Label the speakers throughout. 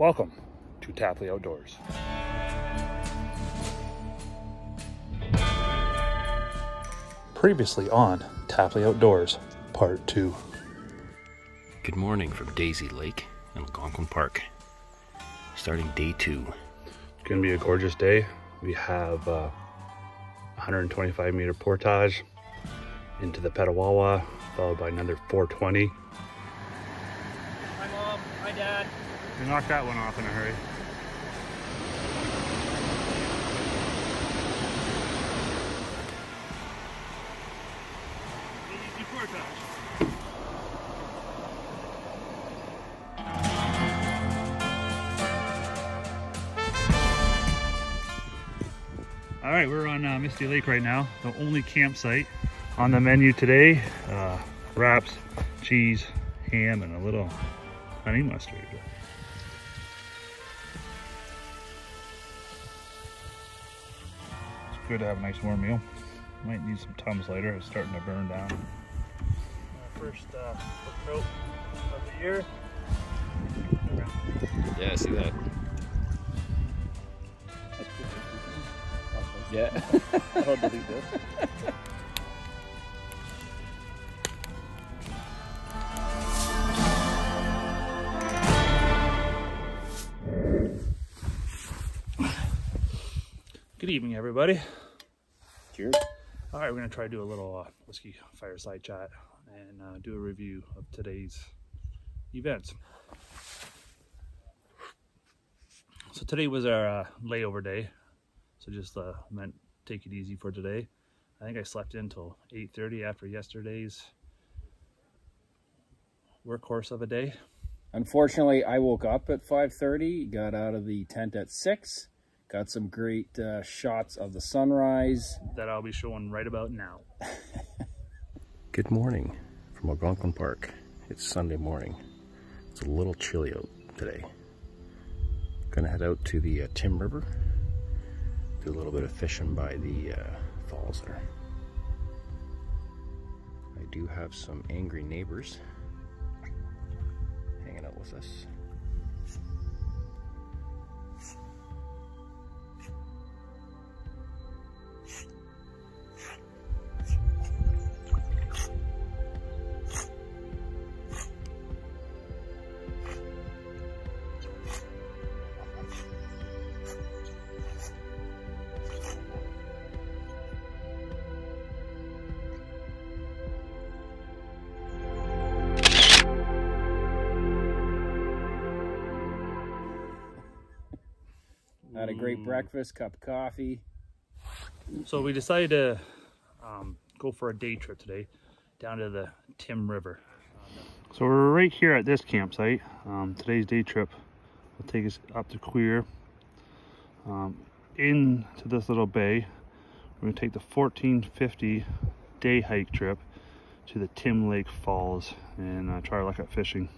Speaker 1: Welcome to Tapley Outdoors. Previously on Tapley Outdoors, Part 2.
Speaker 2: Good morning from Daisy Lake and Algonquinpark. Starting day 2.
Speaker 1: It's going to be a gorgeous day. We have 125 meter portage into the Petawawa, followed by another 420.
Speaker 3: Hi Mom, hi Dad.
Speaker 1: We knocked that one off in a hurry. Easy portage. All right, we're on Misty Lake right now, the only campsite. On the menu today, wraps, cheese, ham, and a little honey mustard. It's good to have a nice warm meal. Might need some Tums later, it's starting to burn down. First trout of the year.
Speaker 2: Yeah, I see that. Yeah.
Speaker 1: I'll delete this. Good evening, everybody.
Speaker 2: Cheers.
Speaker 1: All right, we're gonna try to do a little whiskey fireside chat and do a review of today's events. So today was our layover day. So just meant take it easy for today. I think I slept in till 8:30 after yesterday's workhorse of a day.
Speaker 4: Unfortunately, I woke up at 5:30, got out of the tent at 6, got some great shots of the sunrise.
Speaker 1: That I'll be showing right about now.
Speaker 2: Good morning from Algonquinpark. It's Sunday morning. It's a little chilly out today. Gonna head out to the Tim River. Do a little bit of fishing by the falls there. I do have some angry neighbors hanging out with us.
Speaker 4: Had a great breakfast, cup of coffee.
Speaker 1: So we decided to go for a day trip today down to the Tim River. So we're right here at this campsite. Today's day trip will take us up to Queer, into this little bay. We're going to take the 1450 day hike trip to the Tim Lake Falls and try our luck at fishing.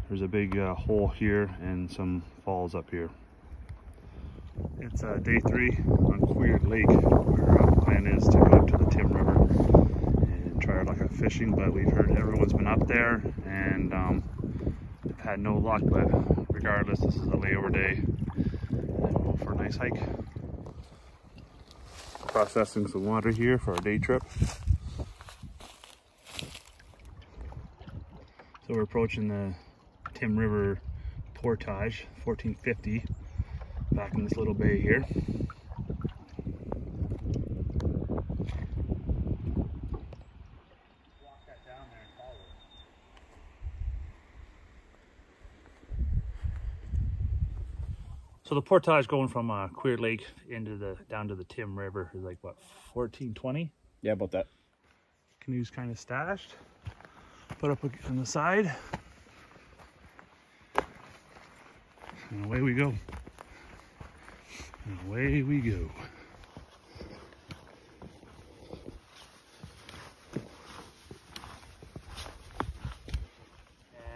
Speaker 1: There's a big hole here and some falls up here. It's day 3 on Queerlake. Our plan is to go up to the Tim River and try our luck at fishing, but we've heard everyone's been up there and they've had no luck, but regardless, this is a layover day and we'll go for a nice hike. Processing some water here for our day trip. So we're approaching the Tim River portage, 1450. Back in this little bay here. Walk that down there and follow it. So the portage going from Queerlake into down to the Tim River is like what, 1420?
Speaker 4: Yeah, about that.
Speaker 1: Canoe's kind of stashed. Put up on the side. And away we go. And away we go.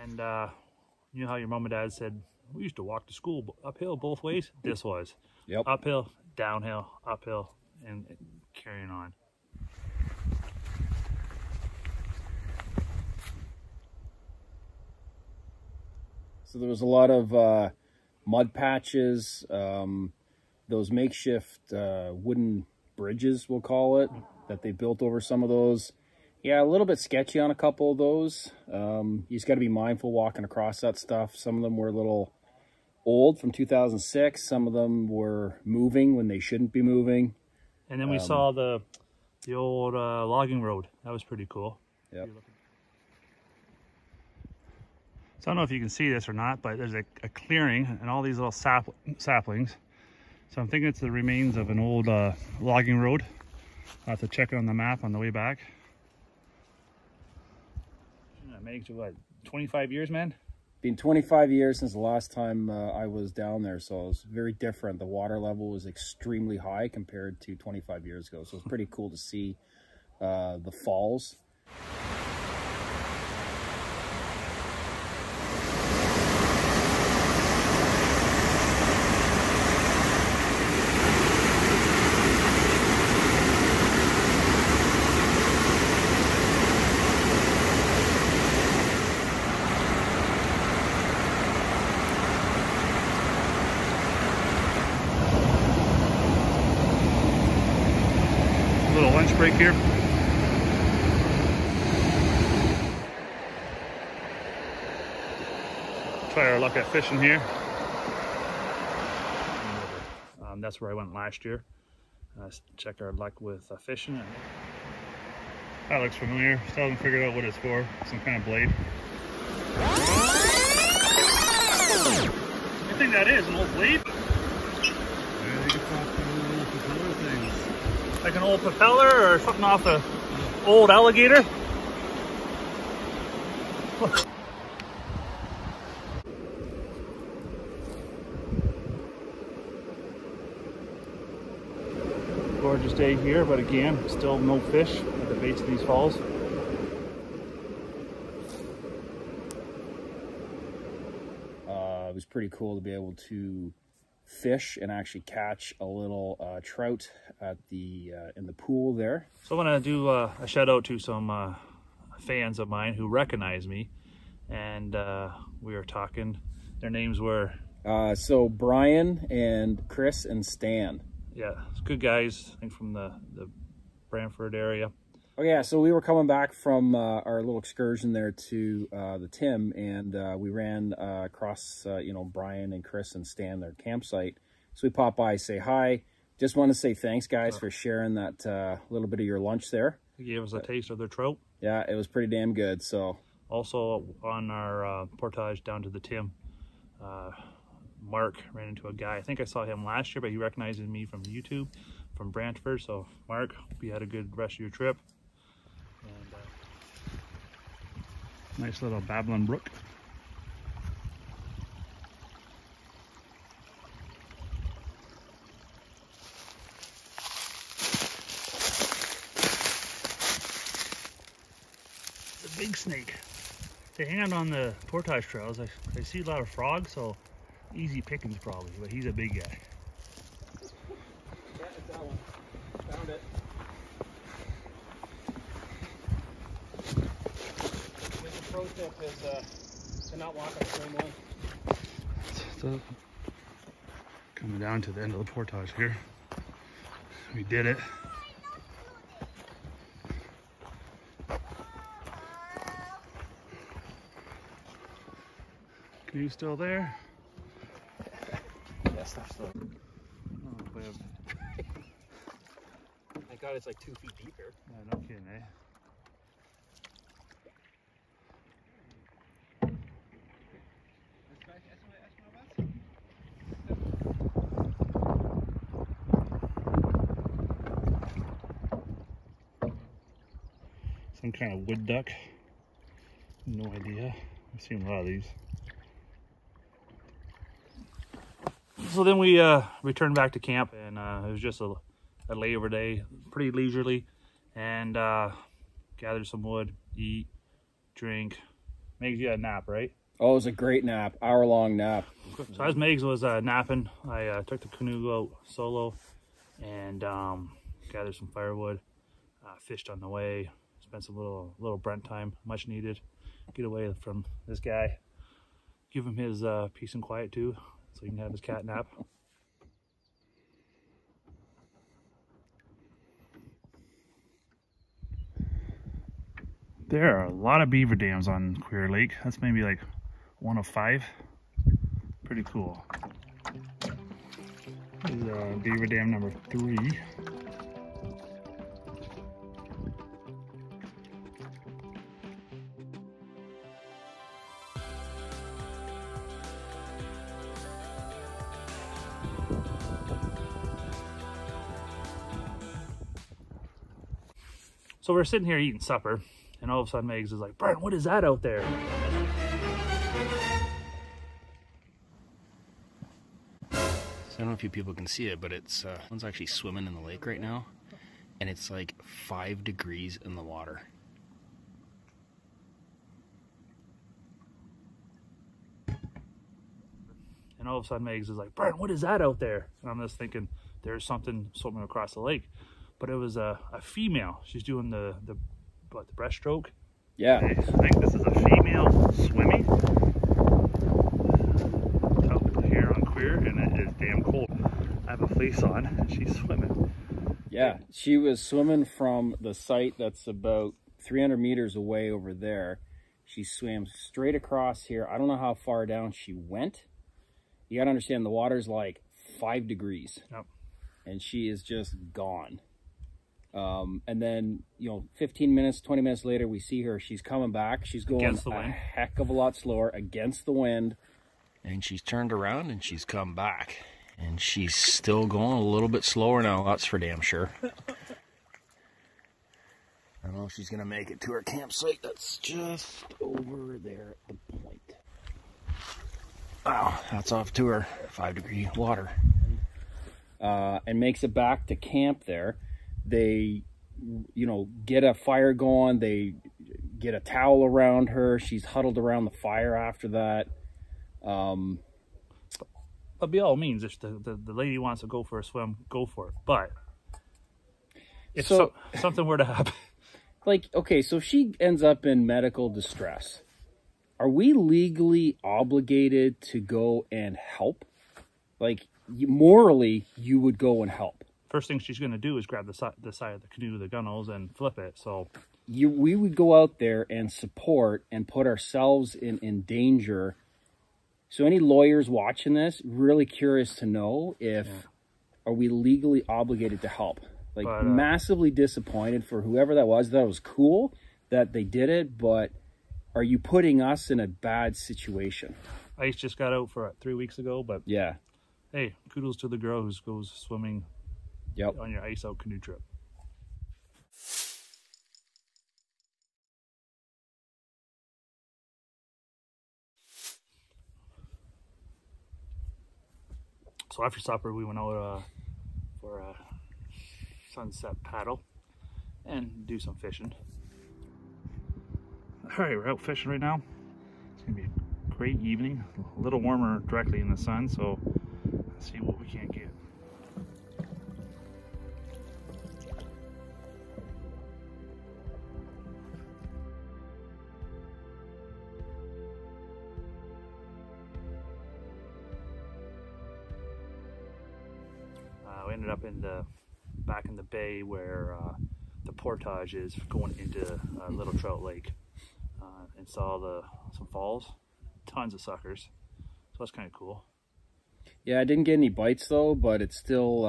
Speaker 1: And you know how your mom and dad said, we used to walk to school uphill both ways? This was.
Speaker 4: Yep.
Speaker 1: Uphill, downhill, uphill, and carrying on.
Speaker 4: So there was a lot of mud patches, those makeshift wooden bridges, we'll call it, that they built over some of those. Yeah, a little bit sketchy on a couple of those. You just got to be mindful walking across that stuff. Some of them were a little old, from 2006. Some of them were moving when they shouldn't be moving.
Speaker 1: And then we saw the old logging road. That was pretty cool.
Speaker 4: Yep.
Speaker 1: So I don't know if you can see this or not, but there's a clearing and all these little saplings. So I'm thinking it's the remains of an old logging road. I'll have to check it on the map on the way back. Makes what, 25 years, man?
Speaker 4: Been 25 years since the last time I was down there, so it was very different. The water level was extremely high compared to 25 years ago, so it's pretty cool to see the falls.
Speaker 1: Little lunch break here. Try our luck at fishing here. That's where I went last year. Check our luck with fishing. That looks familiar. Still haven't figured out what it's for. Some kind of blade. I think that is an old blade. Like an old propeller or something off the old alligator. Gorgeous day here, but again, still no fish at the base of these falls.
Speaker 4: It was pretty cool to be able to fish and actually catch a little trout at the in the pool there.
Speaker 1: So I want to do a shout out to some fans of mine who recognize me, and we were talking. Their names were
Speaker 4: so Brian and Chris and Stan.
Speaker 1: Yeah, it's good guys. I think from the Brantford area.
Speaker 4: Oh yeah, so we were coming back from our little excursion there to the Tim, and we ran across, you know, Brian and Chris and Stan, their campsite. So we popped by, say hi. Just want to say thanks, guys, for sharing that little bit of your lunch there.
Speaker 1: They gave us a taste of their trout.
Speaker 4: Yeah, it was pretty damn good. So
Speaker 1: also on our portage down to the Tim, Mark ran into a guy. I think I saw him last year, but he recognized me from YouTube, from Brantford. So Mark, hope you had a good rest of your trip. And nice little babbling brook. The big snake. They hang out on the portage trails. I see a lot of frogs, so easy pickings probably, but he's a big guy.
Speaker 4: yeah, it's that one. Found it. The pro tip is to not walk on the same one.
Speaker 1: So, coming down to the end of the portage here. We did it. Canoe still there?
Speaker 4: Yes, they're still.
Speaker 1: Oh, man.
Speaker 4: Thank God it's like 2 feet deep here.
Speaker 1: Yeah, no kidding, eh? Some kind of wood duck. No idea. I've seen a lot of these. So then we returned back to camp, and it was just a layover day, pretty leisurely, and gathered some wood, eat, drink. Megs, you had a nap, right?
Speaker 4: Oh, it was a great nap, hour-long nap.
Speaker 1: So as Megs was napping, I took the canoe out solo and gathered some firewood, fished on the way, spent some little Brent time, much needed. Get away from this guy, give him his peace and quiet too. so he can have his cat nap. There are a lot of beaver dams on Queer Lake. That's maybe like 1 of 5. Pretty cool. This is beaver dam number 3. So we're sitting here eating supper, and all of a sudden Megs is like, "Brian, what is that out there?"
Speaker 2: So I don't know if you people can see it, but it's one's actually swimming in the lake right now, and it's like 5 degrees in the water.
Speaker 1: And all of a sudden Megs is like, "Brian, what is that out there?" And I'm just thinking, there's something swimming across the lake. But it was a female. She's doing the breaststroke.
Speaker 4: Yeah.
Speaker 1: I think this is a female swimming out here on Queer, and it is damn cold. I have a fleece on, and she's swimming.
Speaker 4: Yeah, she was swimming from the site that's about 300 meters away over there. She swam straight across here. I don't know how far down she went. You got to understand, the water's like 5 degrees.
Speaker 1: Yep.
Speaker 4: And she is just gone. And then, 15 minutes, 20 minutes later, we see her. She's coming back. She's going a heck of a lot slower against the wind.
Speaker 2: And she's turned around and she's come back. And she's still going a little bit slower now, that's for damn sure. I don't know if she's going to make it to her campsite. That's just over there at the point. Wow, that's off to her 5-degree water.
Speaker 4: And makes it back to camp there. They, get a fire going. They get a towel around her. She's huddled around the fire after that.
Speaker 1: But by all means, if the lady wants to go for a swim, go for it. But if something were to happen.
Speaker 4: Like, okay, so she ends up in medical distress. Are we legally obligated to go and help? Like, morally, you would go and help.
Speaker 1: First thing she's going to do is grab the side of the canoe, the gunnels, and flip it. So
Speaker 4: we would go out there and support and put ourselves in danger. So any lawyers watching this, really curious to know if are we legally obligated to help? Like, massively disappointed for whoever that was. That was cool that they did it, but are you putting us in a bad situation?
Speaker 1: Ice just got out for 3 weeks ago, but
Speaker 4: yeah.
Speaker 1: Hey, kudos to the girl who goes swimming on your ice out canoe trip. So after supper, we went out for a sunset paddle and do some fishing. All right, we're out fishing right now. It's gonna be a great evening, a little warmer directly in the sun, so let's see what we can get. We ended up back in the bay where the portage is going into Little Trout Lake, and saw some falls, tons of suckers. So that's kind of cool.
Speaker 4: Yeah, I didn't get any bites though, but it's still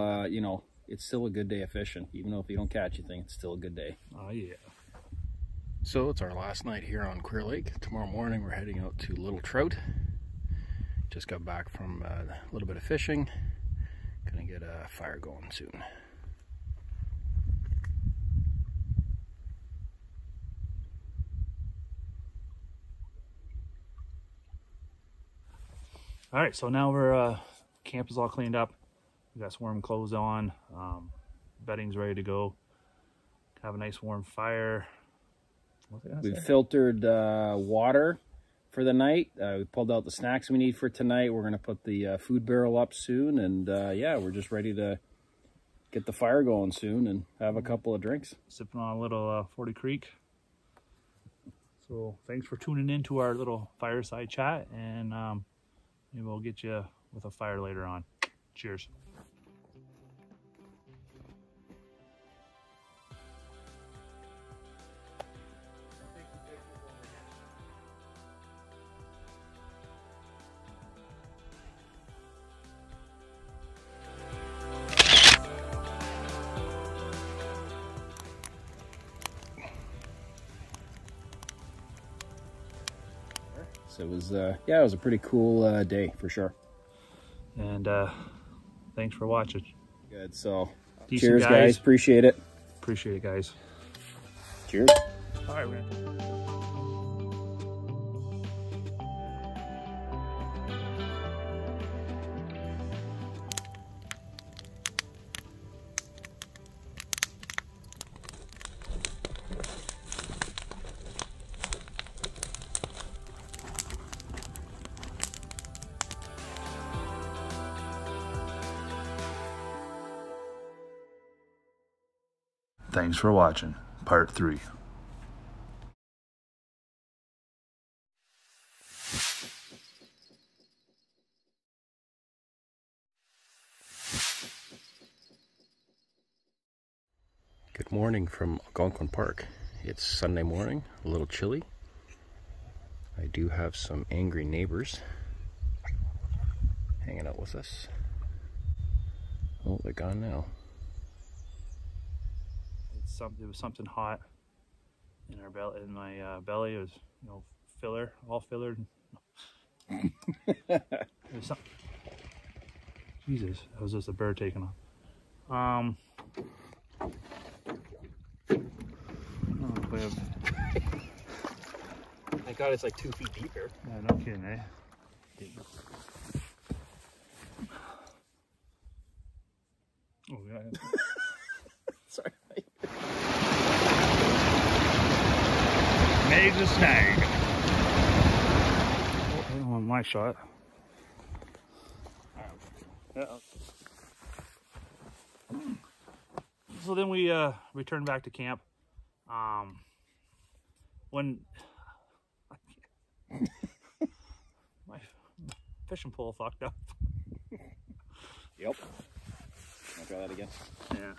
Speaker 4: it's still a good day of fishing. Even though if you don't catch anything, it's still a good day.
Speaker 1: Oh yeah.
Speaker 2: So it's our last night here on Queer Lake. Tomorrow morning we're heading out to Little Trout. Just got back from a little bit of fishing. Gonna get a fire going soon.
Speaker 1: All right, so now we're camp is all cleaned up. We got some warm clothes on. Bedding's ready to go. Have a nice warm fire.
Speaker 4: We've filtered water for the night. We pulled out the snacks we need for tonight. We're gonna put the food barrel up soon, and yeah, we're just ready to get the fire going soon and have a couple of drinks.
Speaker 1: Sipping on a little 40 Creek. So thanks for tuning in to our little fireside chat, and maybe we'll with a fire later on. Cheers.
Speaker 4: So it was, yeah, it was a pretty cool day for sure.
Speaker 1: And thanks for watching.
Speaker 4: Good. So
Speaker 1: Decent,
Speaker 4: cheers, guys. Appreciate it.
Speaker 1: Appreciate it, guys.
Speaker 4: Cheers.
Speaker 1: All right, man. Thanks for watching part 3.
Speaker 2: Good morning from Algonquinpark. It's Sunday morning, a little chilly. I do have some angry neighbors hanging out with us. Oh, they're gone now.
Speaker 1: It was something hot in our belly. In my belly, it was, you know, filler, all filler. It was something. Jesus, that was just a bird taking off. Oh, we have,
Speaker 3: Thank God it's like 2 feet deep here.
Speaker 1: yeah, no kidding, eh? Oh, yeah.
Speaker 4: Sorry.
Speaker 1: Major snag. Oh, I don't want my shot. Yeah. So then we returned back to camp. When my fishing pole fucked up.
Speaker 4: Yep. I'll try that again.
Speaker 1: Yeah.